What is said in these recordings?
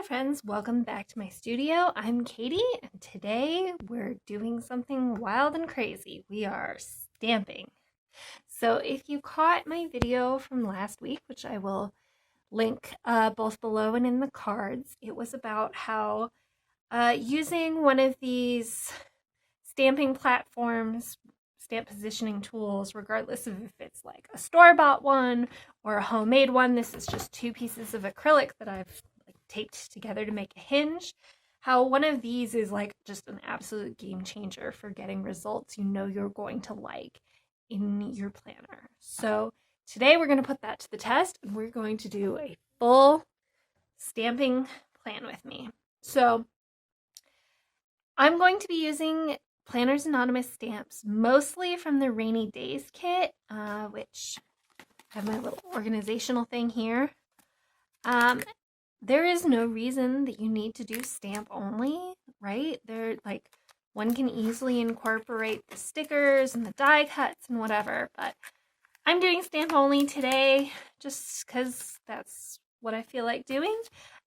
friends, welcome back to my studio. I'm Katie, and today we're doing something wild and crazy. We are stamping. So if you caught my video from last week, which I will link both below and in the cards, it was about how using one of these stamping platforms, stamp positioning tools, regardless of if it's like a store-bought one or a homemade one. This is just two pieces of acrylic that I've taped together to make a hinge. How one of these is like just an absolute game changer for getting results you know you're going to like in your planner. So today we're going to put that to the test, and we're going to do a full stamping plan with me. So I'm going to be using Planners Anonymous stamps, mostly from the Rainy Days kit, which I have my little organizational thing here. There is no reason that you need to do stamp only, right? One can easily incorporate the stickers and the die cuts and whatever, but I'm doing stamp only today just because that's what I feel like doing.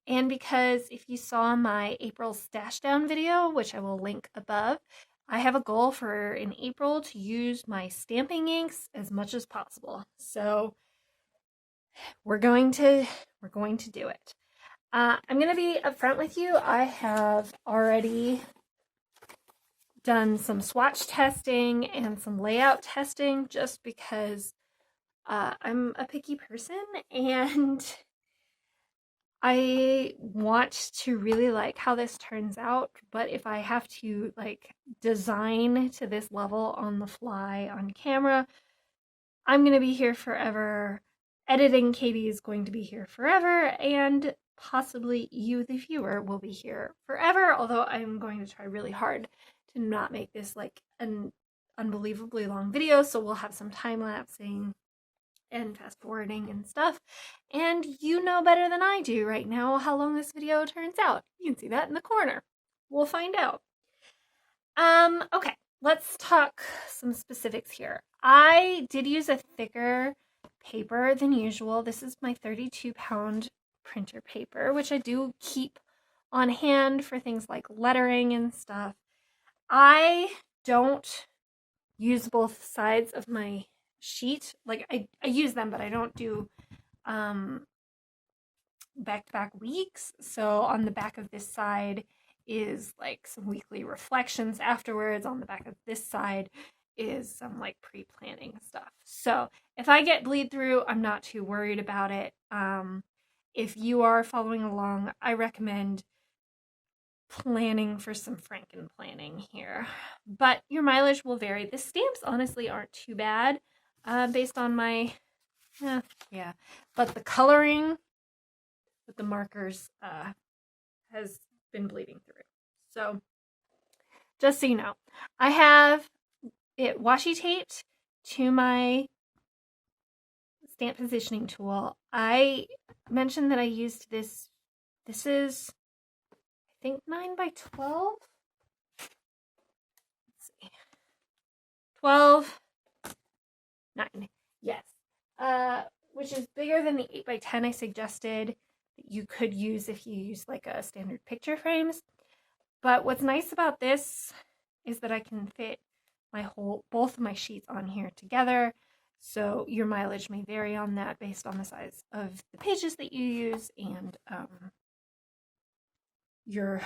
And because if you saw my April stash down video, which I will link above, I have a goal for in April to use my stamping inks as much as possible. So we're going to do it. I'm going to be upfront with you. I have already done some swatch testing and some layout testing just because I'm a picky person and I want to really like how this turns out. But if I have to like design to this level on the fly on camera, I'm going to be here forever. Editing Katie is going to be here forever, and possibly you, the viewer, will be here forever, although I'm going to try really hard to not make this like an unbelievably long video, so we'll have some time-lapsing and fast-forwarding and stuff, and you know better than I do right now how long this video turns out. You can see that in the corner. We'll find out. Okay, let's talk some specifics here. I did use a thicker paper than usual. This is my 32-pound printer paper, which I do keep on hand for things like lettering and stuff. I don't use both sides of my sheet. Like I use them, but I don't do back-to-back weeks. So on the back of this side is like some weekly reflections afterwards. On the back of this side is some like pre-planning stuff. So if I get bleed through, I'm not too worried about it. If you are following along, I recommend planning for some Franken planning here, but your mileage will vary. The stamps honestly aren't too bad based on my, but the coloring with the markers has been bleeding through. So just so you know, I have it washi taped to my stamp positioning tool. I mentioned that I used this. This is, I think, 9 by 12. Let's see. 12, 9. Yes. Which is bigger than the 8 by 10 I suggested that you could use if you use like a standard picture frames. But what's nice about this is that I can fit both of my sheets on here together. So your mileage may vary on that based on the size of the pages that you use and your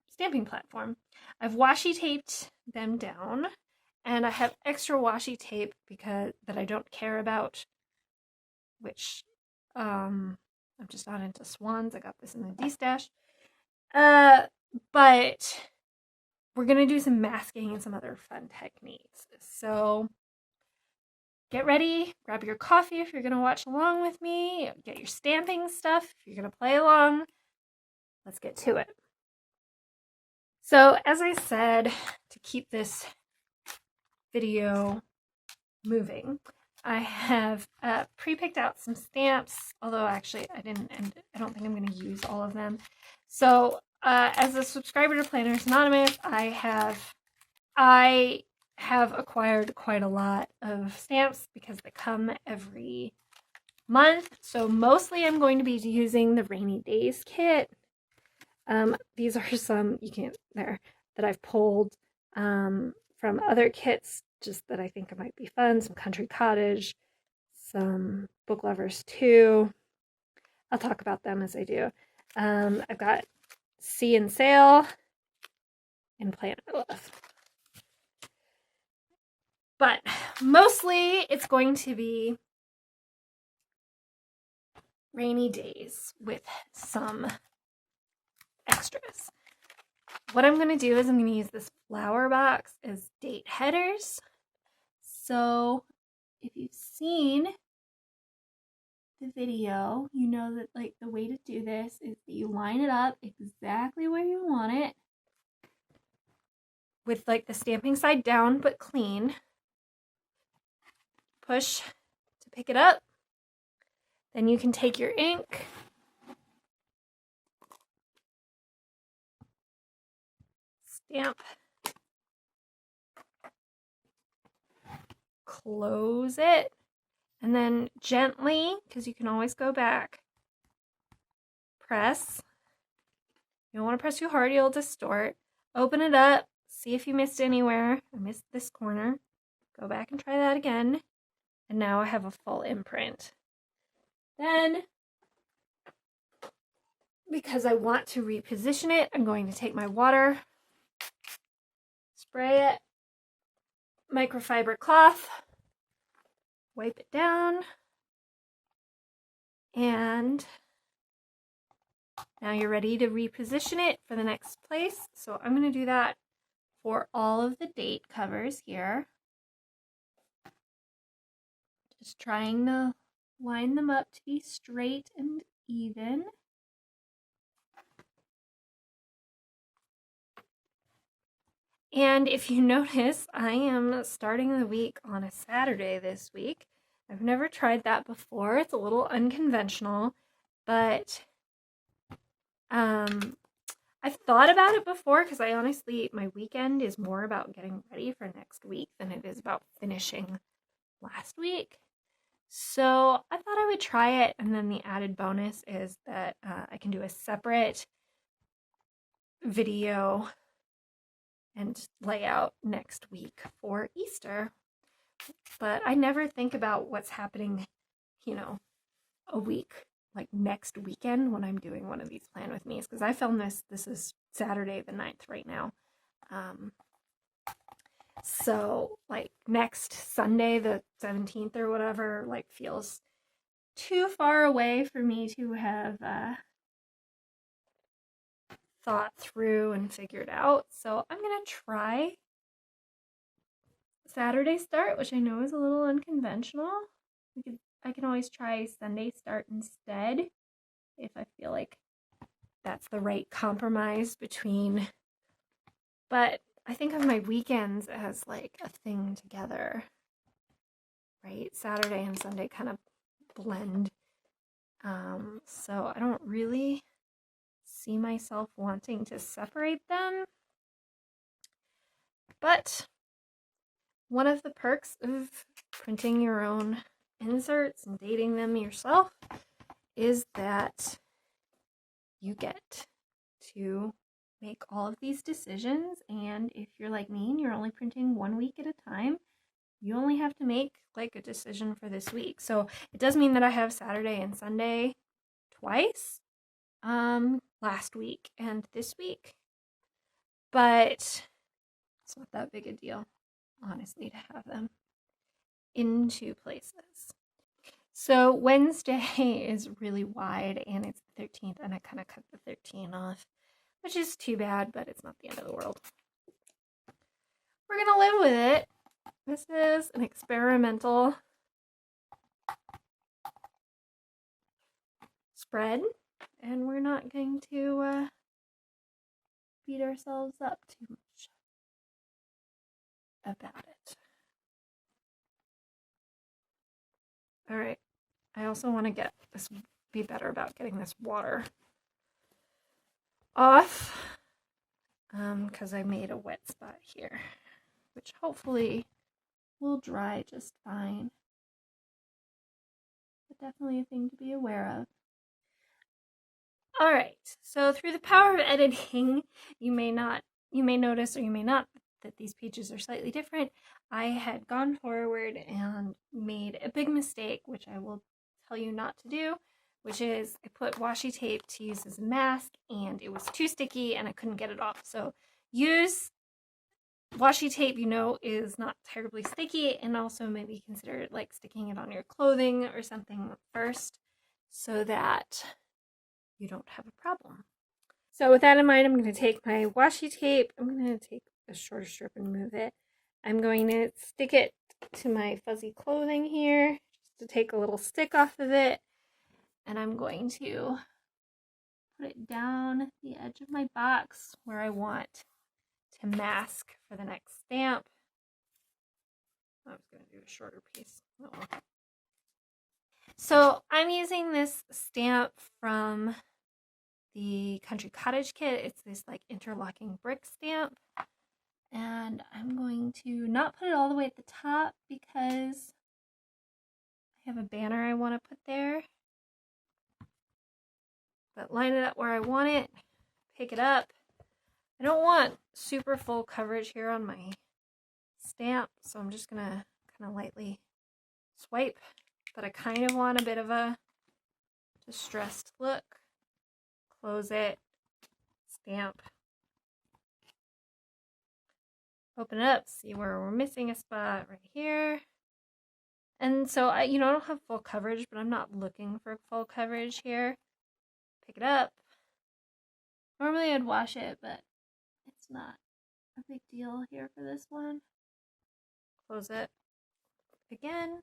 stamping platform. I've washi taped them down, and I have extra washi tape that I don't care about, which I'm just not into swans. I got this in the D-stash. But we're going to do some masking and some other fun techniques. So get ready, grab your coffee if you're going to watch along with me, get your stamping stuff if you're going to play along. Let's get to it. So as I said, to keep this video moving, I have pre-picked out some stamps, although actually I don't think I'm going to use all of them. So as a subscriber to Planners Anonymous, I have acquired quite a lot of stamps because they come every month. So mostly I'm going to be using the Rainy Days kit. These are some that I've pulled from other kits, just that I think it might be fun. Some Country Cottage, some Book Lovers 2. I'll talk about them as I do. I've got Sea and Sail and Planet Love. But mostly it's going to be rainy days with some extras. What I'm going to do is I'm going to use this flower box as date headers. So if you've seen the video, you know that like the way to do this is that you line it up exactly where you want it with like the stamping side down but clean. Push to pick it up. Then you can take your ink, stamp, close it, and then gently, because you can always go back, press. You don't want to press too hard, you'll distort. Open it up, see if you missed anywhere. I missed this corner. Go back and try that again. And now I have a full imprint. Then, because I want to reposition it, I'm going to take my water, spray it, microfiber cloth, wipe it down, and now you're ready to reposition it for the next place. So I'm going to do that for all of the date covers here. Just trying to line them up to be straight and even. And if you notice, I am starting the week on a Saturday this week. I've never tried that before. It's a little unconventional, but I've thought about it before because I honestly, my weekend is more about getting ready for next week than it is about finishing last week. So I thought I would try it, and then the added bonus is that I can do a separate video and layout next week for Easter. But I never think about what's happening, a week, like next weekend when I'm doing one of these Plan With Me's, because I filmed this is Saturday the 9th right now. So like next Sunday the 17th or whatever, like feels too far away for me to have thought through and figured out. So I'm gonna try Saturday start, which I know is a little unconventional. I can always try Sunday start instead if I feel like that's the right compromise between. But I think of my weekends as like a thing together, right? Saturday and Sunday kind of blend. So I don't really see myself wanting to separate them. But one of the perks of printing your own inserts and dating them yourself is that you get to make all of these decisions, and if you're like me and you're only printing 1 week at a time, you only have to make like a decision for this week. So it does mean that I have Saturday and Sunday twice, last week and this week, but it's not that big a deal, honestly, to have them in two places. So Wednesday is really wide, and it's the 13th, and I kind of cut the 13 off, which is too bad, but it's not the end of the world. We're gonna live with it. This is an experimental spread, and we're not going to beat ourselves up too much about it. All right. I also want to be better about getting this water off, because I made a wet spot here, which hopefully will dry just fine. But definitely a thing to be aware of. All right, so through the power of editing, you may notice, or you may not, that these pages are slightly different. I had gone forward and made a big mistake, which I will tell you not to do, which is I put washi tape to use as a mask, and it was too sticky and I couldn't get it off. So use washi tape, is not terribly sticky, and also maybe consider like sticking it on your clothing or something first so that you don't have a problem. So with that in mind, I'm going to take my washi tape. I'm going to take a shorter strip and move it. I'm going to stick it to my fuzzy clothing here, just to take a little stick off of it. And I'm going to put it down the edge of my box where I want to mask for the next stamp. I was going to do a shorter piece. Oh. So I'm using this stamp from the Country Cottage kit. It's this like interlocking brick stamp. And I'm going to not put it all the way at the top because I have a banner I want to put there. But line it up where I want it, pick it up. I don't want super full coverage here on my stamp, so I'm just going to kind of lightly swipe. But I kind of want a bit of a distressed look. Close it, stamp. Open it up, see where we're missing a spot right here. And so I don't have full coverage, but I'm not looking for full coverage here. Pick it up. Normally I'd wash it, but it's not a big deal here for this one. Close it again.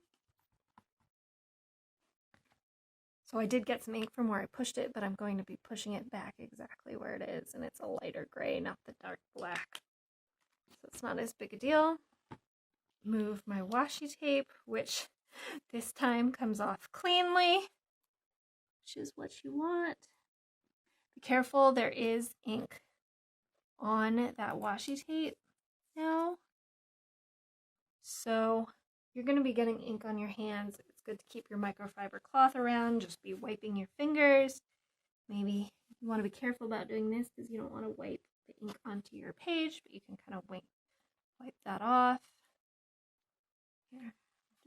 So I did get some ink from where I pushed it, but I'm going to be pushing it back exactly where it is, and it's a lighter gray, not the dark black. So it's not as big a deal. Move my washi tape, which this time comes off cleanly, which is what you want. Be careful, there is ink on that washi tape now. So you're going to be getting ink on your hands. It's good to keep your microfiber cloth around. Just be wiping your fingers. Maybe you want to be careful about doing this because you don't want to wipe the ink onto your page, but you can kind of wipe that off. Here,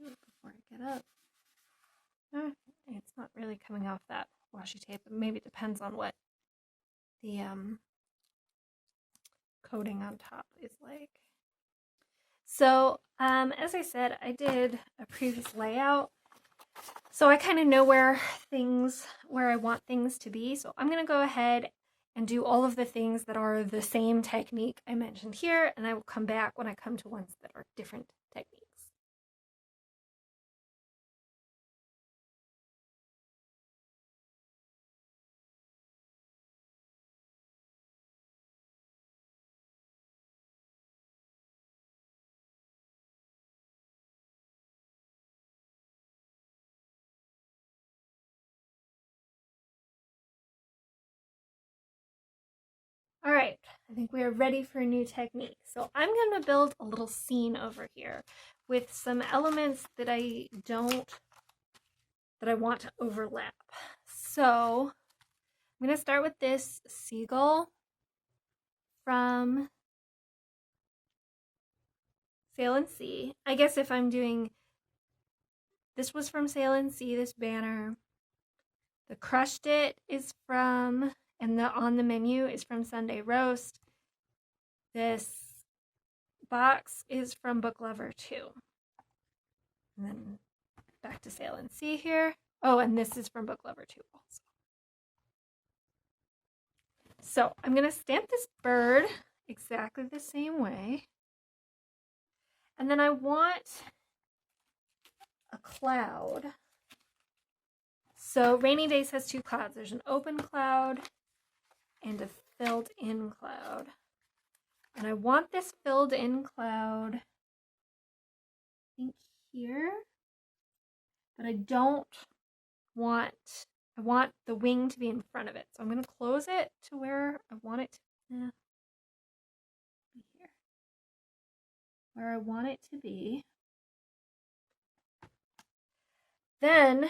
I'll do it before I get up. It's not really coming off that washi tape. Maybe it depends on what the coating on top is like. So, as I said, I did a previous layout, so I kind of know where I want things to be. So I'm going to go ahead and do all of the things that are the same technique I mentioned here, and I will come back when I come to ones that are different techniques. All right, I think we are ready for a new technique. So I'm going to build a little scene over here with some elements that I want to overlap. So I'm going to start with this seagull from Sail and Sea. I guess if I'm doing, this was from Sail and Sea, this banner. The Crushed It is from, and the On the Menu is from Sunday Roast. This box is from Book Lover 2. And then back to Sail and Sea here. Oh, and this is from Book Lover 2 also. So I'm going to stamp this bird exactly the same way. And then I want a cloud. So Rainy Days has two clouds. There's an open cloud and a filled in cloud. And I want this filled in cloud, I think here, but I want the wing to be in front of it. So I'm going to close it to where I want it to be here. Where I want it to be. Then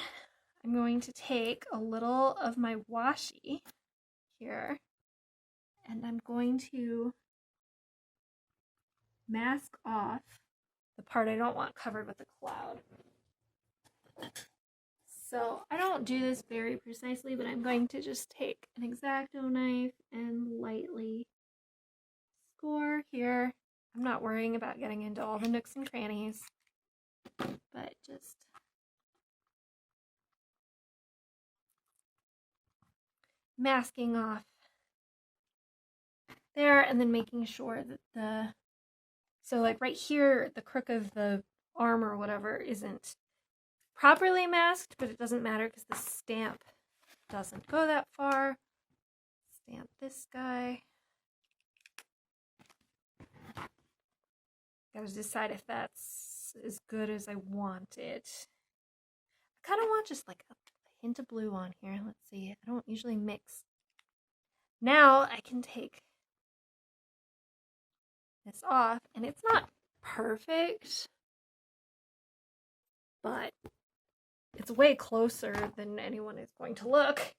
I'm going to take a little of my washi here, and I'm going to mask off the part I don't want covered with a cloud. So I don't do this very precisely, but I'm going to just take an X-Acto knife and lightly score here. I'm not worrying about getting into all the nooks and crannies, but just masking off there, and then making sure that so like right here, the crook of the arm or whatever isn't properly masked, but it doesn't matter because the stamp doesn't go that far. Stamp this guy. Gotta decide if that's as good as I want it. I kind of want just like a hint of blue on here. Let's see. I don't usually mix. Now I can take this off, and it's not perfect, but it's way closer than anyone is going to look.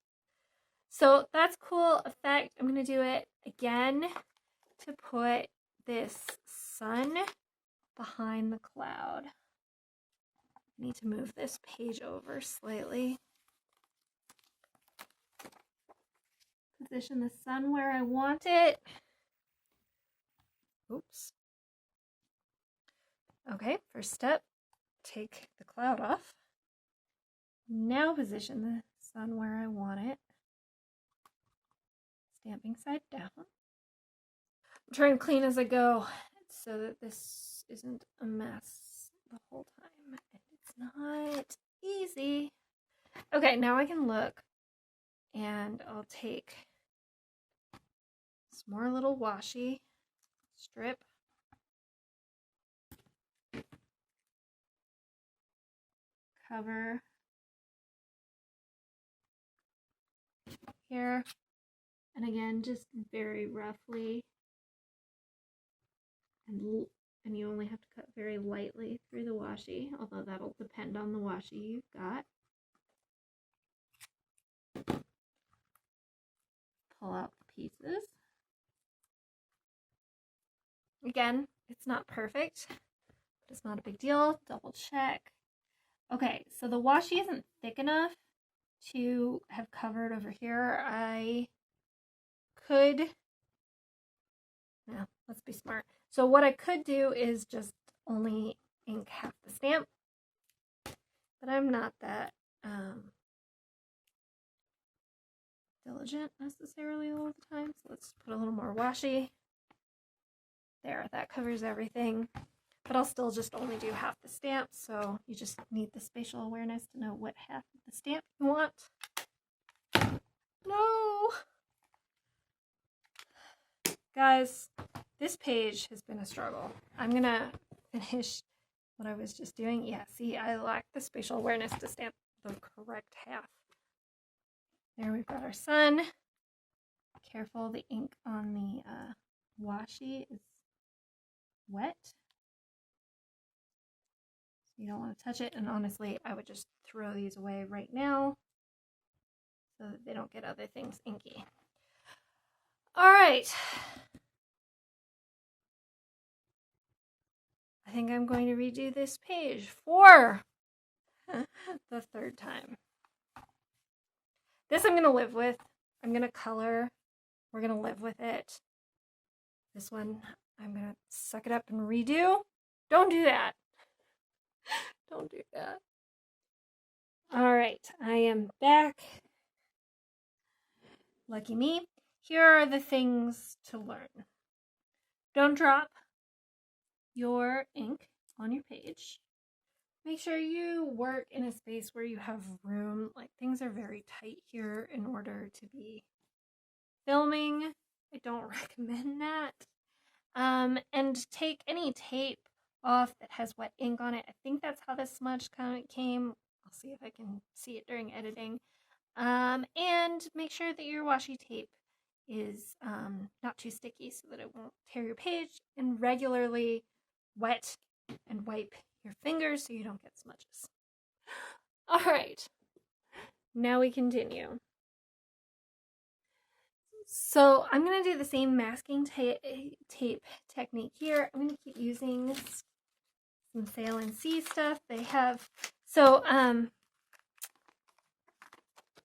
So that's cool effect. I'm going to do it again to put this sun behind the cloud. I need to move this page over slightly. Position the sun where I want it. Oops. Okay, first step, take the cloud off. Now position the sun where I want it. Stamping side down. I'm trying to clean as I go so that this isn't a mess the whole time. It's not easy. Okay, now I can look, and I'll take some more little washi strip. Cover here, and again, just very roughly, and you only have to cut very lightly through the washi, although that'll depend on the washi you've got. Pull out the pieces. Again, it's not perfect, but it's not a big deal. Double check. Okay, so the washi isn't thick enough to have covered over here. I could, no, let's be smart. So what I could do is just only ink half the stamp, but I'm not that diligent necessarily all the time. So let's put a little more washi. There, that covers everything. But I'll still just only do half the stamp, so you just need the spatial awareness to know what half of the stamp you want. No! Guys, this page has been a struggle. I'm gonna finish what I was just doing. Yeah, see, I lack the spatial awareness to stamp the correct half. There we've got our sun. Careful, the ink on the washi is wet. You don't want to touch it, and honestly, I would just throw these away right now so that they don't get other things inky. All right. I think I'm going to redo this page for the third time. This I'm going to live with. I'm going to color. We're going to live with it. This one, I'm going to suck it up and redo. Don't do that. Don't do that. All right, I am back. Lucky me. Here are the things to learn. Don't drop your ink on your page. Make sure you work in a space where you have room. Like, things are very tight here in order to be filming. I don't recommend that. And take any tape off that has wet ink on it. I think that's how this smudge kind of came. I'll see if I can see it during editing. And make sure that your washi tape is not too sticky so that it won't tear your page, and regularly wet and wipe your fingers so you don't get smudges. All right, now we continue. So I'm going to do the same masking tape technique here. I'm going to keep using some Sail and Sea stuff. They have, so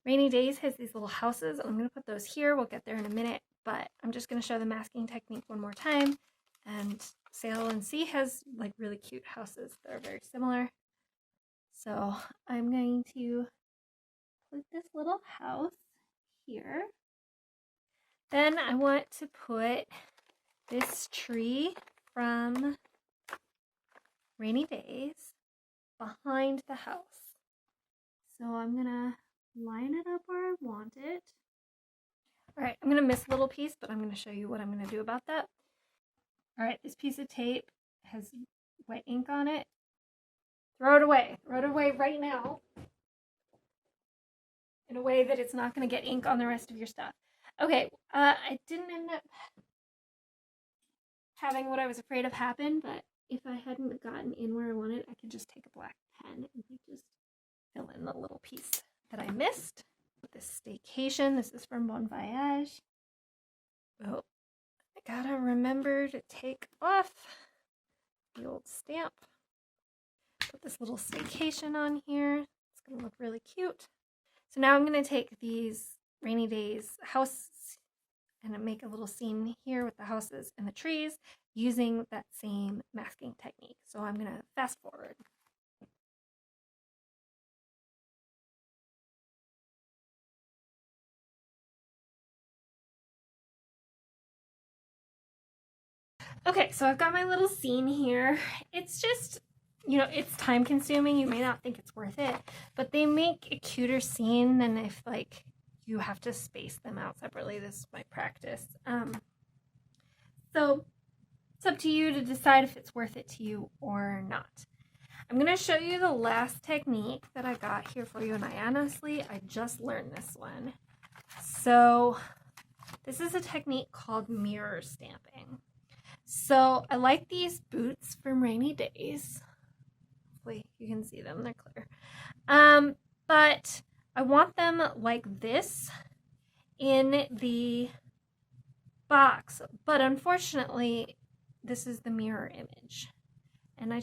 Rainy Days has these little houses. I'm going to put those here. We'll get there in a minute, but I'm just going to show the masking technique one more time. And Sail and Sea has like really cute houses that are very similar. So I'm going to put this little house here. Then I want to put this tree from Rainy Days behind the house. So I'm gonna line it up where I want it. All right, I'm gonna miss a little piece, but I'm gonna show you what I'm gonna do about that. All right, this piece of tape has wet ink on it. Throw it away right now in a way that it's not gonna get ink on the rest of your stuff. Okay, I didn't end up having what I was afraid of happen, but if I hadn't gotten in where I wanted, I could just take a black pen and just fill in the little piece that I missed. This staycation, this is from Bon Voyage. Oh, I gotta remember to take off the old stamp. Put this little staycation on here. It's gonna look really cute. So now I'm gonna take these Rainy Days houses and make a little scene here with the houses and the trees using that same masking technique. So I'm gonna fast forward. Okay, so I've got my little scene here. It's just, it's time consuming. You may not think it's worth it, but they make a cuter scene than if like you have to space them out separately. This is my practice. So it's up to you to decide if it's worth it to you or not. I'm going to show you the last technique that I got here for you, and I just learned this one. So this is a technique called mirror stamping. So I like these boots from Rainy Days. Hopefully you can see them, they're clear. But I want them like this in the box, but unfortunately this is the mirror image, and I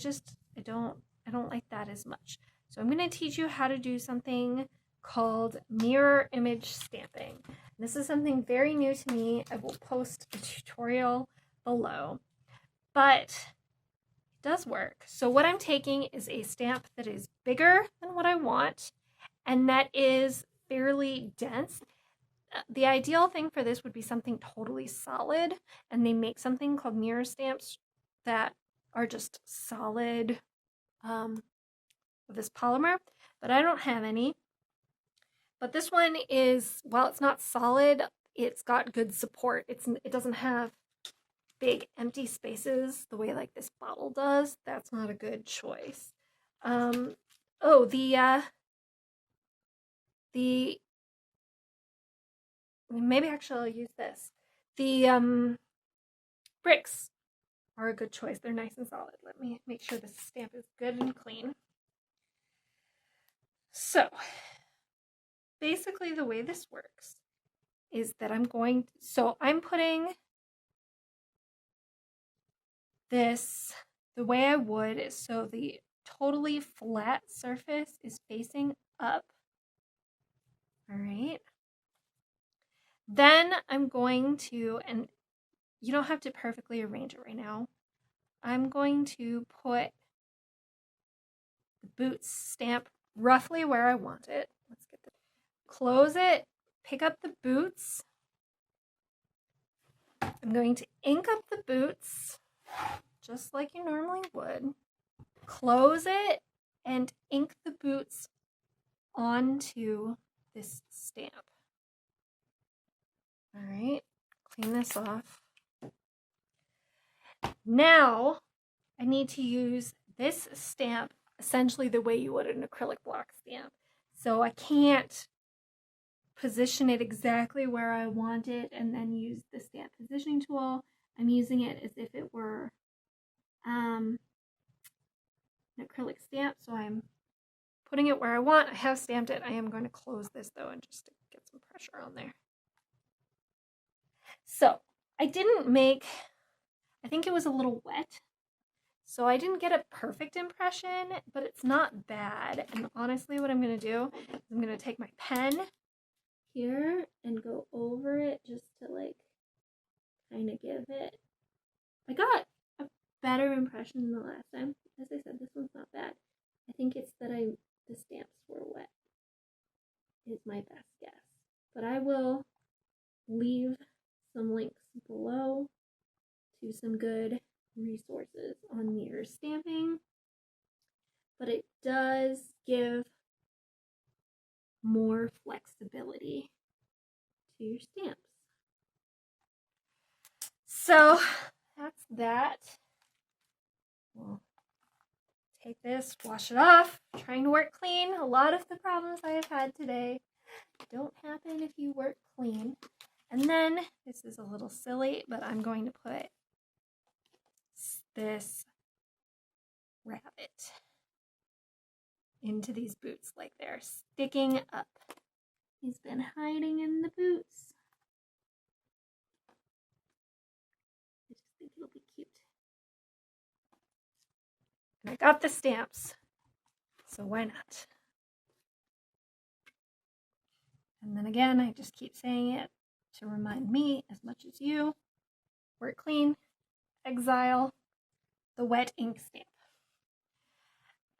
don't like that as much. So I'm going to teach you how to do something called mirror image stamping. This is something very new to me. I will post a tutorial below, but it does work. So what I'm taking is a stamp that is bigger than what I want and that is fairly dense. The ideal thing for this would be something totally solid, and they make something called mirror stamps that are just solid with this polymer, but I don't have any. But this one is, while it's not solid, it's got good support. It doesn't have big empty spaces the way like this bottle does. That's not a good choice. Maybe actually I'll use this. The bricks are a good choice. They're nice and solid. Let me make sure this stamp is good and clean. So basically the way this works is that I'm putting this the way I would is so the totally flat surface is facing up. All right. Then I'm going to, and you don't have to perfectly arrange it right now, I'm going to put the boots stamp roughly where I want it. Let's get the, close it, pick up the boots. I'm going to ink up the boots just like you normally would. Close it and ink the boots onto this stamp. All right, clean this off. Now I need to use this stamp essentially the way you would an acrylic block stamp. So I can't position it exactly where I want it and then use the stamp positioning tool. I'm using it as if it were an acrylic stamp. So I'm putting it where I want. I have stamped it. I am going to close this though and just get some pressure on there. So I didn't make, I think it was a little wet. So I didn't get a perfect impression, but it's not bad. And honestly, what I'm going to do is I'm going to take my pen here and go over it just to like kind of give it. I got a better impression than the last time. As I said, this one's not bad. I think it's that the stamps were wet is my best guess. But I will leave some links below to some good resources on mirror stamping. But it does give more flexibility to your stamps. So that's that. We'll take this, wash it off, trying to work clean. A lot of the problems I have had today don't happen if you work clean. And then, this is a little silly, but I'm going to put this rabbit into these boots like they're sticking up. He's been hiding in the boots. I just think it'll be cute. And I got the stamps, so why not? And then again, I just keep saying it to remind me as much as you. Work clean, exile, the wet ink stamp.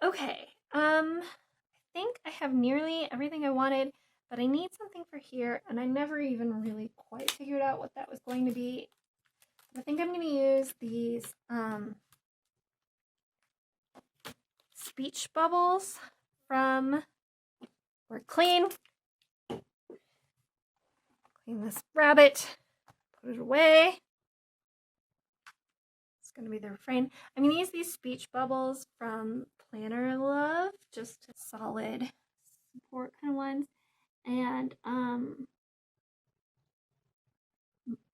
Okay, I think I have nearly everything I wanted, but I need something for here, and I never even really quite figured out what that was going to be. I think I'm going to use these speech bubbles from Work Clean. Clean this rabbit, put it away. It's going to be the refrain. I'm going to use these speech bubbles from Planner Love, just solid support kind of ones. And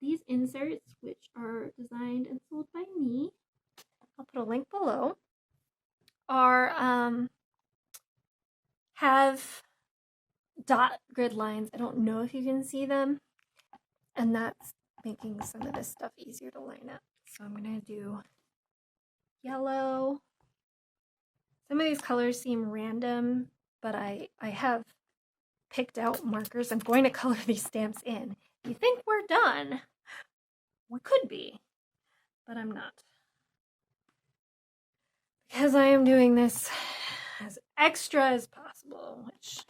these inserts, which are designed and sold by me, I'll put a link below, are have dot grid lines. I don't know if you can see them, and that's making some of this stuff easier to line up. So I'm going to do yellow. Some of these colors seem random, but I have picked out markers I'm going to color these stamps in. If you think we're done, we could be, but I'm not. Because I am doing this as extra as possible, which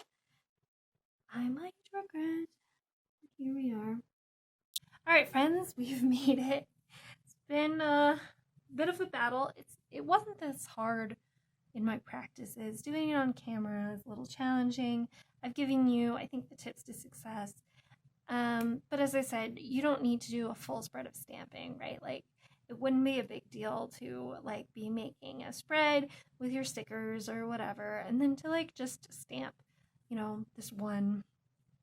I might regret. Here we are. All right, friends, we've made it. It's been a bit of a battle. It wasn't this hard in my practices. Doing it on camera is a little challenging. I've given you, I think, the tips to success. But as I said, you don't need to do a full spread of stamping, right? Like, it wouldn't be a big deal to like be making a spread with your stickers or whatever, and then to like just stamp, you know, this one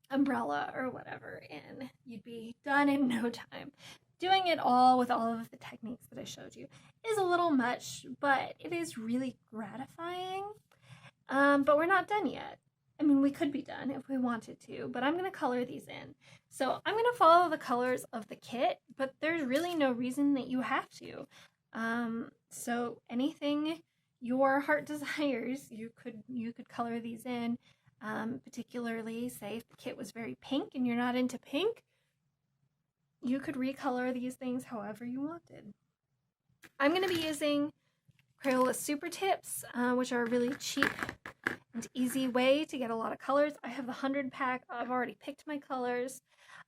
umbrella or whatever, and you'd be done in no time. Doing it all with all of the techniques that I showed you is a little much, but it is really gratifying. But we're not done yet. I mean, we could be done if we wanted to, but I'm going to color these in. So I'm going to follow the colors of the kit, but there's really no reason that you have to. So anything your heart desires, you could color these in. Particularly, say if the kit was very pink and you're not into pink, you could recolor these things however you wanted. I'm going to be using Crayola Super Tips, which are a really cheap and easy way to get a lot of colors. I have the 100 pack. I've already picked my colors.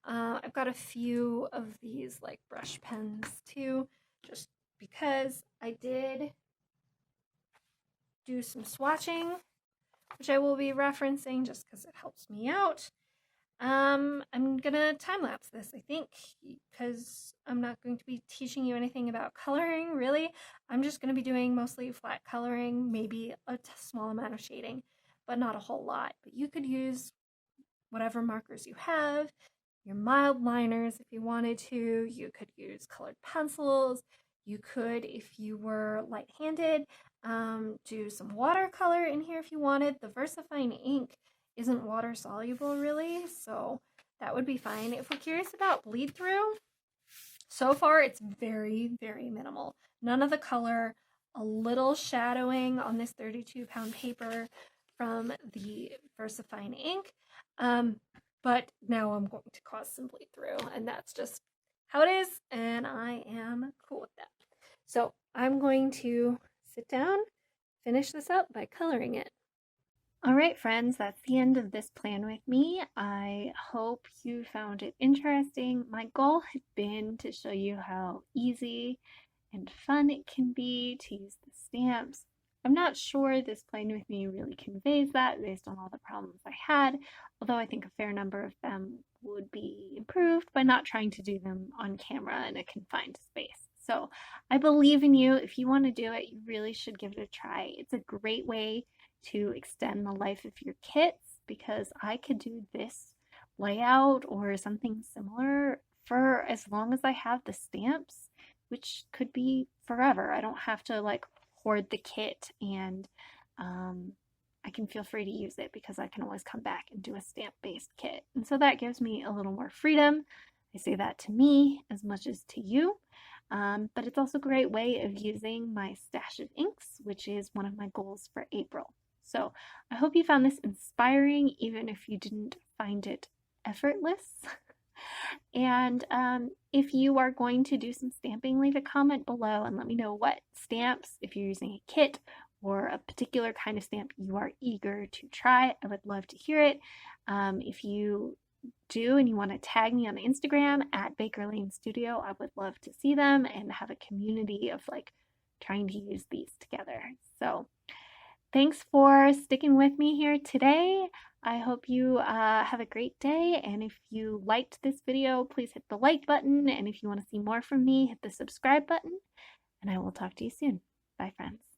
I've got a few of these like brush pens too, just because I did do some swatching, which I will be referencing just because it helps me out. I'm gonna time-lapse this, I think, because I'm not going to be teaching you anything about coloring, really. I'm just going to be doing mostly flat coloring, maybe a small amount of shading, but not a whole lot. But you could use whatever markers you have, your mild liners if you wanted to. You could use colored pencils. You could, if you were light-handed, do some watercolor in here if you wanted. The VersaFine ink isn't water soluble really, so that would be fine. If we're curious about bleed through, So far, it's very, very minimal. None of the color, a little shadowing on this 32-pound paper from the VersaFine ink. But now I'm going to cause some bleed through, and that's just how it is, and I am cool with that. So I'm going to sit down, finish this up by coloring it. All right, friends, that's the end of this plan with me. I hope you found it interesting. My goal had been to show you how easy and fun it can be to use the stamps. I'm not sure this plan with me really conveys that based on all the problems I had, although I think a fair number of them would be improved by not trying to do them on camera in a confined space. So I believe in you. If you want to do it, you really should give it a try. It's a great way to extend the life of your kits because I could do this layout or something similar for as long as I have the stamps, which could be forever. I don't have to like hoard the kit, and I can feel free to use it because I can always come back and do a stamp-based kit. And so that gives me a little more freedom. I say that to me as much as to you. But it's also a great way of using my stash of inks, which is one of my goals for April. So I hope you found this inspiring, even if you didn't find it effortless. And if you are going to do some stamping, leave a comment below and let me know what stamps, if you're using a kit or a particular kind of stamp you are eager to try. I would love to hear it. If you do and you want to tag me on Instagram at Baker Lane Studio, I would love to see them and have a community of like trying to use these together. So thanks for sticking with me here today. I hope you have a great day, and if you liked this video, please hit the like button, and if you want to see more from me, hit the subscribe button, and I will talk to you soon. Bye, friends.